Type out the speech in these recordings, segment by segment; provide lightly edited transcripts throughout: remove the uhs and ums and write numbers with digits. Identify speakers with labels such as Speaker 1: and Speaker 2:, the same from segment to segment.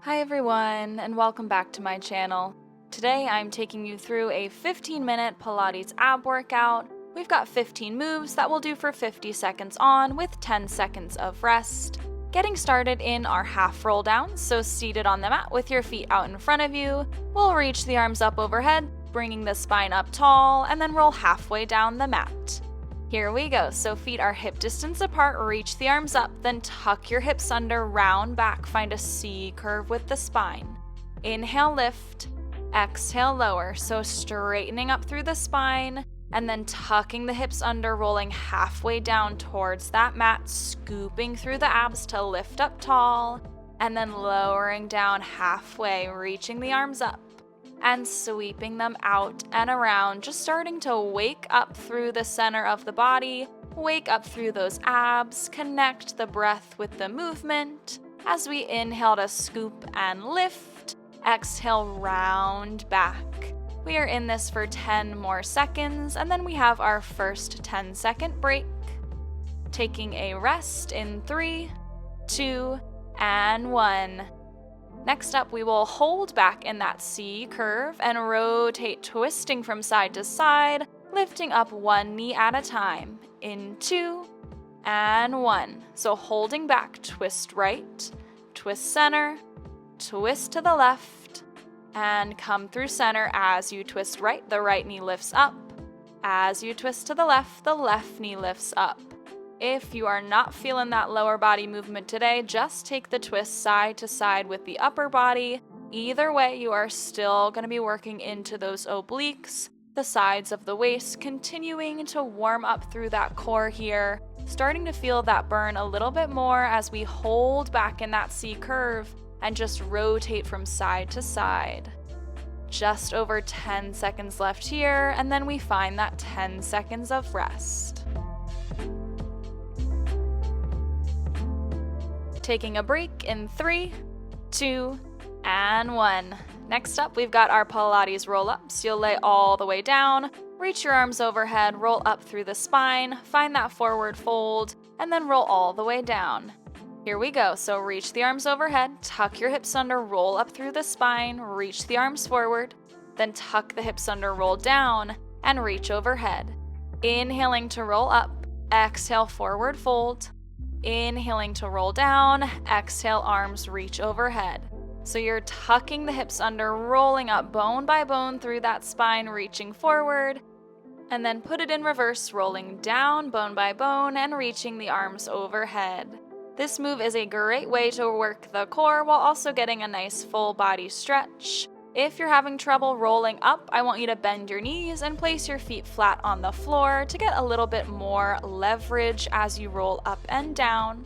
Speaker 1: Hi everyone, and welcome back to my channel. Today I'm taking you through a 15-minute Pilates ab workout. We've got 15 moves that we'll do for 50 seconds on with 10 seconds of rest. Getting started in our half roll down, so seated on the mat with your feet out in front of you, we'll reach the arms up overhead, bringing the spine up tall, and then roll halfway down the mat. Here we go, so feet are hip distance apart, reach the arms up, then tuck your hips under, round back, find a C curve with the spine. Inhale, lift, exhale, lower, so straightening up through the spine, and then tucking the hips under, rolling halfway down towards that mat, scooping through the abs to lift up tall, and then lowering down halfway, reaching the arms up, and sweeping them out and around, just starting to wake up through the center of the body, wake up through those abs, connect the breath with the movement. As we inhale to scoop and lift, exhale, round back. We are in this for 10 more seconds, and then we have our first 10-second break. Taking a rest in 3, 2, and 1. Next up, we will hold back in that C curve and rotate, twisting from side to side, lifting up one knee at a time. In 2 and 1. So holding back, twist right, twist center, twist to the left, and come through center. As you twist right, the right knee lifts up. As you twist to the left knee lifts up. If you are not feeling that lower body movement today, just take the twist side to side with the upper body. Either way, you are still going to be working into those obliques, the sides of the waist, continuing to warm up through that core here, starting to feel that burn a little bit more as we hold back in that C curve and just rotate from side to side. Just over 10 seconds left here, and then we find that 10 seconds of rest. Taking a break in 3, 2, and 1. Next up, we've got our Pilates roll-ups. You'll lay all the way down, reach your arms overhead, roll up through the spine, find that forward fold, and then roll all the way down. Here we go, so reach the arms overhead, tuck your hips under, roll up through the spine, reach the arms forward, then tuck the hips under, roll down, and reach overhead. Inhaling to roll up, exhale, forward fold. Inhaling to roll down, exhale, arms reach overhead. So you're tucking the hips under, rolling up bone by bone through that spine, reaching forward, and then put it in reverse, rolling down bone by bone and reaching the arms overhead. This move is a great way to work the core while also getting a nice full body stretch. If you're having trouble rolling up, I want you to bend your knees and place your feet flat on the floor to get a little bit more leverage as you roll up and down.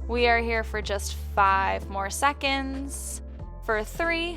Speaker 1: We are here for just 5 more seconds. For 3,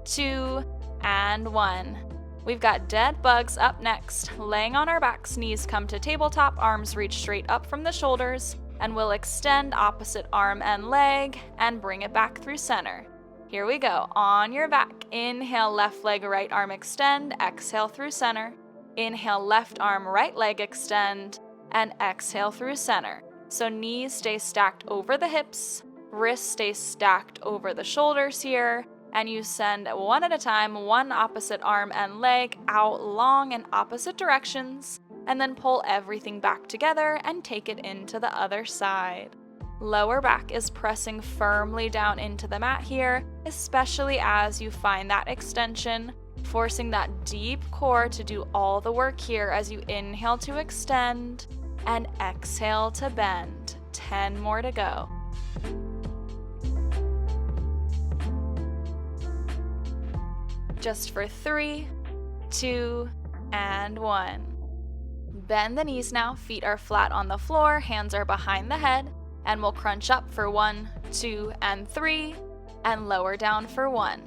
Speaker 1: 2, and 1. We've got dead bugs up next. Laying on our backs, knees come to tabletop, arms reach straight up from the shoulders, and we'll extend opposite arm and leg and bring it back through center. Here we go. On your back, inhale, left leg, right arm extend, exhale through center. Inhale, left arm, right leg extend, and exhale through center. So knees stay stacked over the hips, wrists stay stacked over the shoulders here, and you send one at a time, one opposite arm and leg out long in opposite directions, and then pull everything back together and take it into the other side. Lower back is pressing firmly down into the mat here, especially as you find that extension, forcing that deep core to do all the work here as you inhale to extend and exhale to bend. 10 more to go. Just for 3, 2, and 1. Bend the knees now, feet are flat on the floor, hands are behind the head, and we'll crunch up for 1, 2, and 3, and lower down for 1.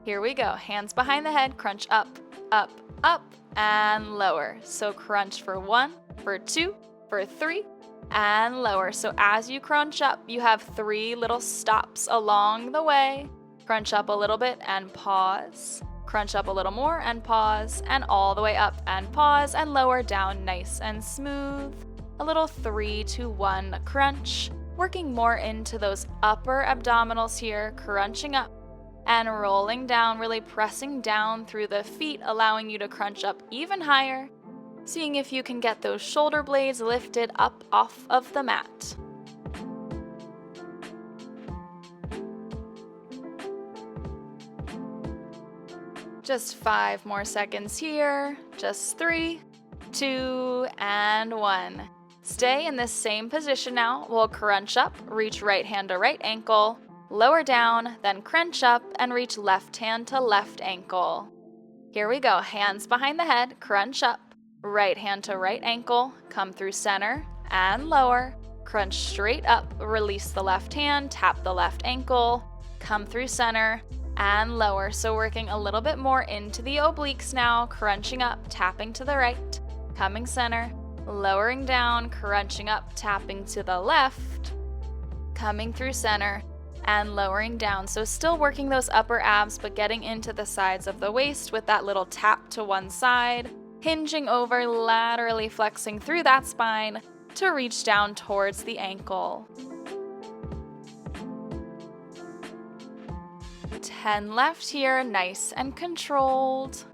Speaker 1: Here we go, hands behind the head, crunch up, up, up, and lower. So crunch for 1, for 2, for 3, and lower. So as you crunch up, you have 3 little stops along the way. Crunch up a little bit and pause. Crunch up a little more and pause, and all the way up and pause, and lower down nice and smooth. A little 3, 2, 1 crunch, working more into those upper abdominals here, crunching up and rolling down, really pressing down through the feet, allowing you to crunch up even higher, seeing if you can get those shoulder blades lifted up off of the mat. Just 5 more seconds here. Just 3, 2, and 1. Stay in this same position now. We'll crunch up, reach right hand to right ankle, lower down, then crunch up and reach left hand to left ankle. Here we go. Hands behind the head, crunch up, right hand to right ankle, come through center and lower, crunch straight up, release the left hand, tap the left ankle, come through center and lower. So working a little bit more into the obliques now, crunching up, tapping to the right, coming center, lowering down, crunching up, tapping to the left, coming through center, and lowering down. So still working those upper abs, but getting into the sides of the waist with that little tap to one side, hinging over, laterally flexing through that spine to reach down towards the ankle. 10 left here, nice and controlled.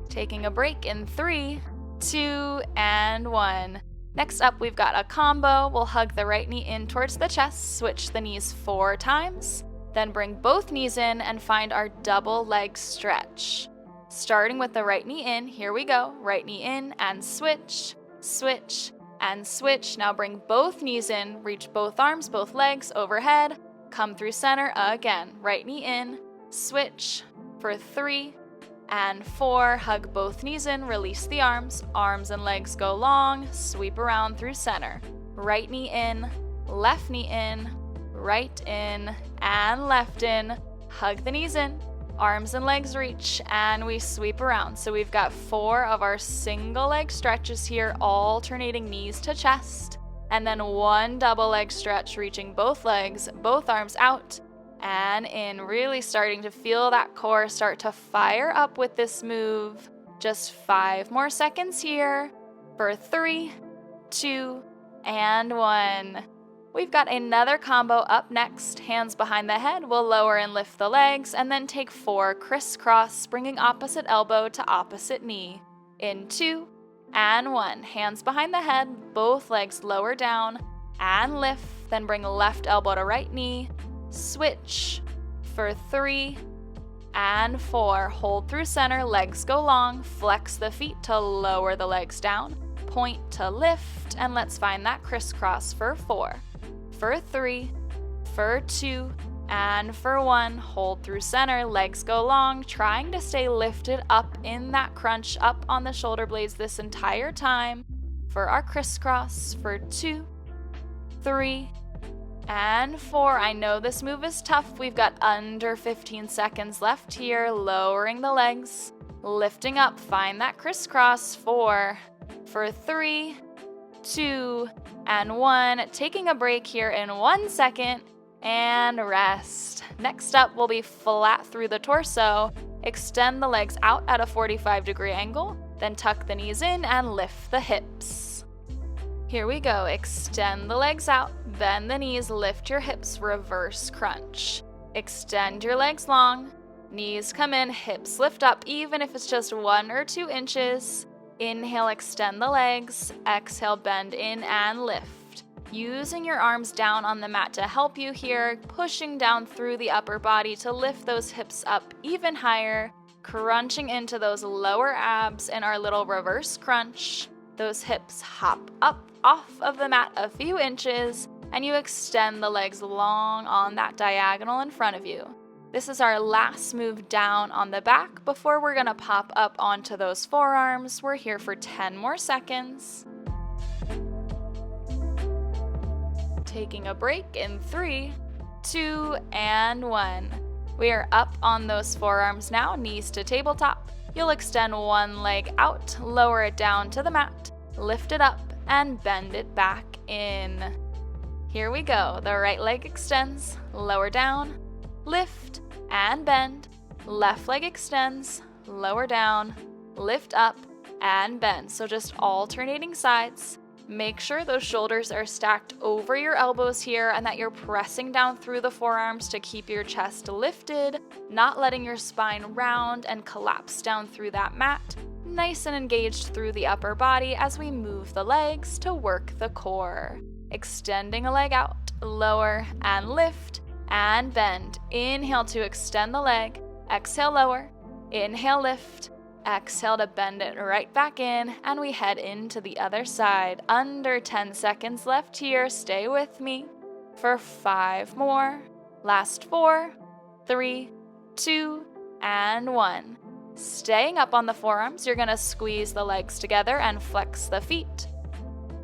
Speaker 1: Taking a break in 3, 2, and 1. Next up, we've got a combo. We'll hug the right knee in towards the chest, switch the knees 4 times, then bring both knees in and find our double leg stretch. Starting with the right knee in, here we go. Right knee in and switch, switch, and switch. Now bring both knees in, reach both arms, both legs overhead, come through center again. Right knee in, switch for 3 and 4. Hug both knees in, release the arms. Arms and legs go long, sweep around through center. Right knee in, left knee in, right in, and left in. Hug the knees in, arms and legs reach, and we sweep around. So we've got 4 of our single leg stretches here, alternating knees to chest. And then 1 double leg stretch, reaching both legs, both arms out and in, really starting to feel that core start to fire up with this move. Just 5 more seconds here for 3, 2, and 1. We've got another combo up next. Hands behind the head, we'll lower and lift the legs, and then take 4 crisscross, bringing opposite elbow to opposite knee. In 2, and 1. Hands behind the head, both legs lower down and lift, then bring left elbow to right knee, switch for 3 and 4. Hold through center, legs go long, flex the feet to lower the legs down, point to lift, and let's find that crisscross for 4, for 3, for 2, and for 1. Hold through center, legs go long, trying to stay lifted up in that crunch, up on the shoulder blades this entire time. For our crisscross, for 2, 3, and 4. I know this move is tough. We've got under 15 seconds left here. Lowering the legs, lifting up, find that crisscross. 4, for 3, 2, and 1. Taking a break here in 1 second. And rest. Next up, we'll be flat through the torso. Extend the legs out at a 45-degree angle, then tuck the knees in and lift the hips. Here we go. Extend the legs out, bend the knees, lift your hips, reverse crunch. Extend your legs long, knees come in, hips lift up, even if it's just 1 or 2 inches. Inhale, extend the legs. Exhale, bend in and lift. Using your arms down on the mat to help you here, pushing down through the upper body to lift those hips up even higher, crunching into those lower abs in our little reverse crunch. Those hips hop up off of the mat a few inches, and you extend the legs long on that diagonal in front of you. This is our last move down on the back before we're gonna pop up onto those forearms. We're here for 10 more seconds. Taking a break in 3, 2, and 1. We are up on those forearms now, knees to tabletop. You'll extend one leg out, lower it down to the mat, lift it up, and bend it back in. Here we go. The right leg extends, lower down, lift, and bend. Left leg extends, lower down, lift up, and bend. So just alternating sides. Make sure those shoulders are stacked over your elbows here and that you're pressing down through the forearms to keep your chest lifted, not letting your spine round and collapse down through that mat. Nice and engaged through the upper body as we move the legs to work the core. Extending a leg out, lower and lift and bend. Inhale to extend the leg, exhale lower, inhale lift, exhale to bend it right back in, and we head into the other side. Under 10 seconds left here. Stay with me for 5 more. Last 4, 3, 2, and 1. Staying up on the forearms, you're going to squeeze the legs together and flex the feet.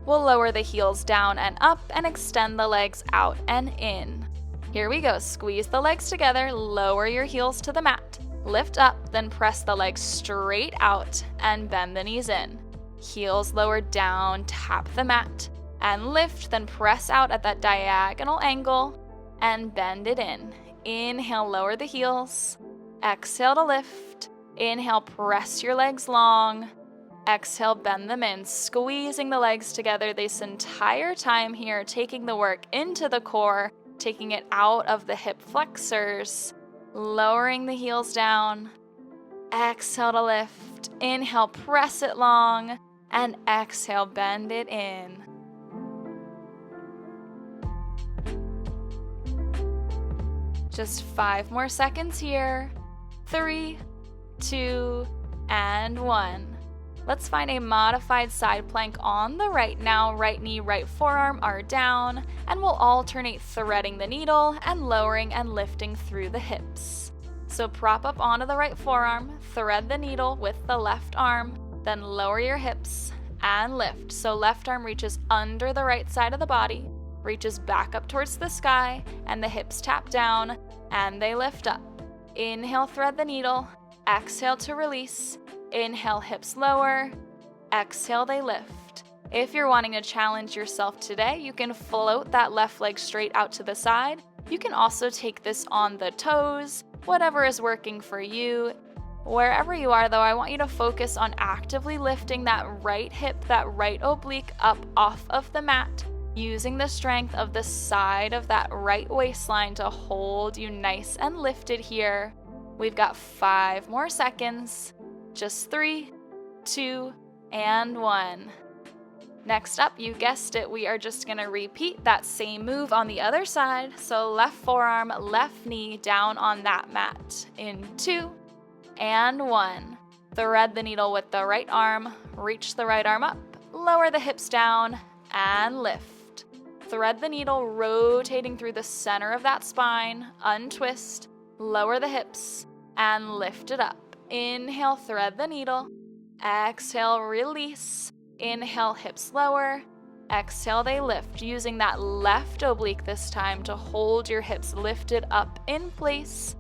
Speaker 1: We'll lower the heels down and up and extend the legs out and in. Here we go. Squeeze the legs together, lower your heels to the mat. Lift up, then press the legs straight out and bend the knees in. Heels lowered down, tap the mat, and lift, then press out at that diagonal angle and bend it in. Inhale, lower the heels. Exhale to lift. Inhale, press your legs long. Exhale, bend them in, squeezing the legs together this entire time here, taking the work into the core, taking it out of the hip flexors. Lowering the heels down, exhale to lift, inhale, press it long, and exhale, bend it in. Just 5 more seconds here. 3, 2, and 1. Let's find a modified side plank on the right now. Right knee, right forearm are down, and we'll alternate threading the needle and lowering and lifting through the hips. So prop up onto the right forearm, thread the needle with the left arm, then lower your hips and lift. So left arm reaches under the right side of the body, reaches back up towards the sky, and the hips tap down and they lift up. Inhale, thread the needle, exhale to release. Inhale, hips lower. Exhale, they lift. If you're wanting to challenge yourself today, you can float that left leg straight out to the side. You can also take this on the toes, whatever is working for you. Wherever you are though, I want you to focus on actively lifting that right hip, that right oblique up off of the mat, using the strength of the side of that right waistline to hold you nice and lifted here. We've got 5 more seconds. Just 3, 2, and 1. Next up, you guessed it, we are just going to repeat that same move on the other side. So left forearm, left knee down on that mat. In 2, and 1. Thread the needle with the right arm, reach the right arm up, lower the hips down, and lift. Thread the needle, rotating through the center of that spine, untwist, lower the hips, and lift it up. Inhale, thread the needle. Exhale, release. Inhale, hips lower. Exhale, they lift, using that left oblique this time to hold your hips lifted up in place.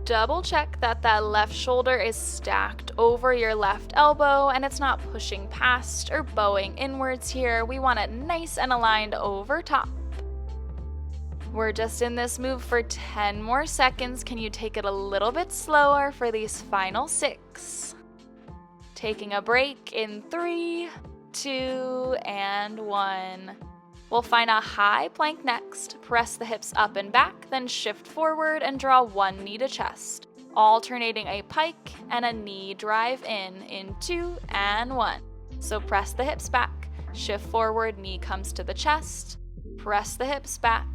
Speaker 1: Double check that that left shoulder is stacked over your left elbow and it's not pushing past or bowing inwards here. We want it nice and aligned over top. We're just in this move for 10 more seconds. Can you take it a little bit slower for these final 6? Taking a break in 3, 2, and 1. We'll find a high plank next. Press the hips up and back, then shift forward and draw one knee to chest, alternating a pike and a knee drive in 2 and 1. So press the hips back, shift forward, knee comes to the chest, press the hips back,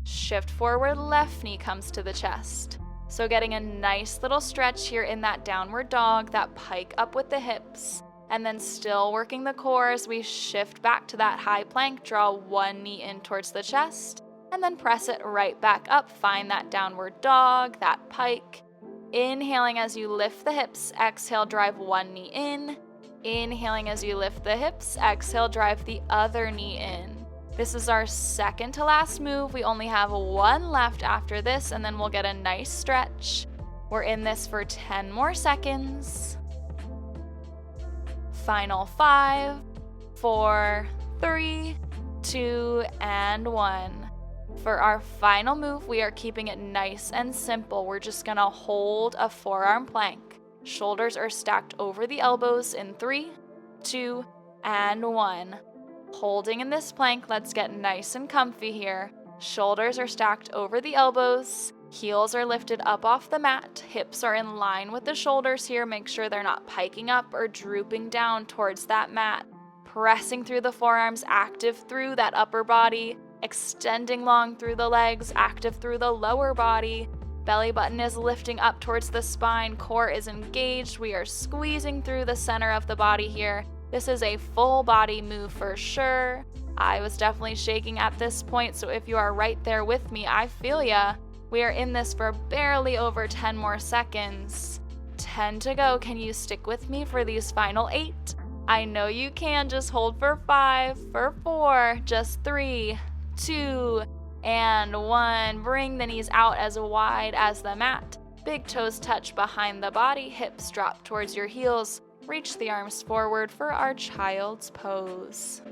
Speaker 1: shift forward, left knee comes to the chest. So getting a nice little stretch here in that downward dog, that pike up with the hips, and then still working the core as we shift back to that high plank, draw one knee in towards the chest, and then press it right back up. Find that downward dog, that pike. Inhaling as you lift the hips, exhale, drive one knee in. Inhaling as you lift the hips, exhale, drive the other knee in. This is our second to last move. We only have 1 left after this, and then we'll get a nice stretch. We're in this for 10 more seconds. Final 5, 4, 3, 2, and 1. For our final move, we are keeping it nice and simple. We're just gonna hold a forearm plank. Shoulders are stacked over the elbows in 3, 2, and 1. Holding in this plank, let's get nice and comfy here. Shoulders are stacked over the elbows, heels are lifted up off the mat, hips are in line with the shoulders here. Make sure they're not piking up or drooping down towards that mat. Pressing through the forearms, active through that upper body, extending long through the legs, active through the lower body. Belly button is lifting up towards the spine, core is engaged. We are squeezing through the center of the body here. This is a full body move for sure. I was definitely shaking at this point, so if you are right there with me, I feel ya. We are in this for barely over 10 more seconds. 10 to go. Can you stick with me for these final 8? I know you can. Just hold for 5, for 4, just 3, 2, and 1. Bring the knees out as wide as the mat. Big toes touch behind the body, hips drop towards your heels. Reach the arms forward for our child's pose.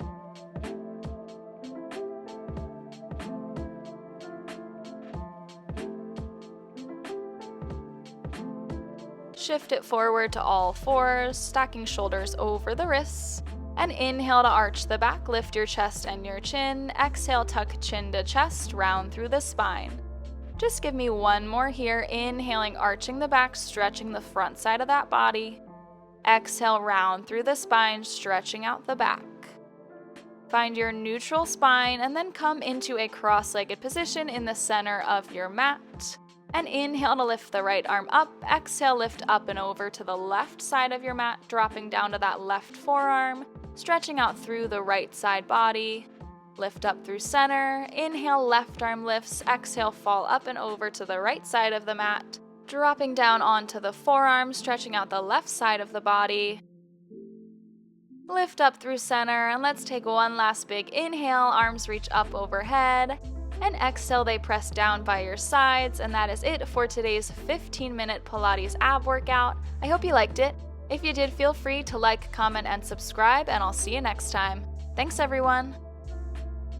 Speaker 1: Shift it forward to all fours, stacking shoulders over the wrists. And inhale to arch the back, lift your chest and your chin. Exhale, tuck chin to chest, round through the spine. Just give me one more here. Inhaling, arching the back, stretching the front side of that body. Exhale, round through the spine, stretching out the back. Find your neutral spine and then come into a cross-legged position in the center of your mat. And inhale to lift the right arm up. Exhale, lift up and over to the left side of your mat, dropping down to that left forearm, stretching out through the right side body. Lift up through center. Inhale, left arm lifts. Exhale, fall up and over to the right side of the mat, dropping down onto the forearm, stretching out the left side of the body. Lift up through center, and let's take one last big inhale. Arms reach up overhead. And exhale, they press down by your sides. And that is it for today's 15-minute Pilates ab workout. I hope you liked it. If you did, feel free to like, comment, and subscribe, and I'll see you next time. Thanks, everyone.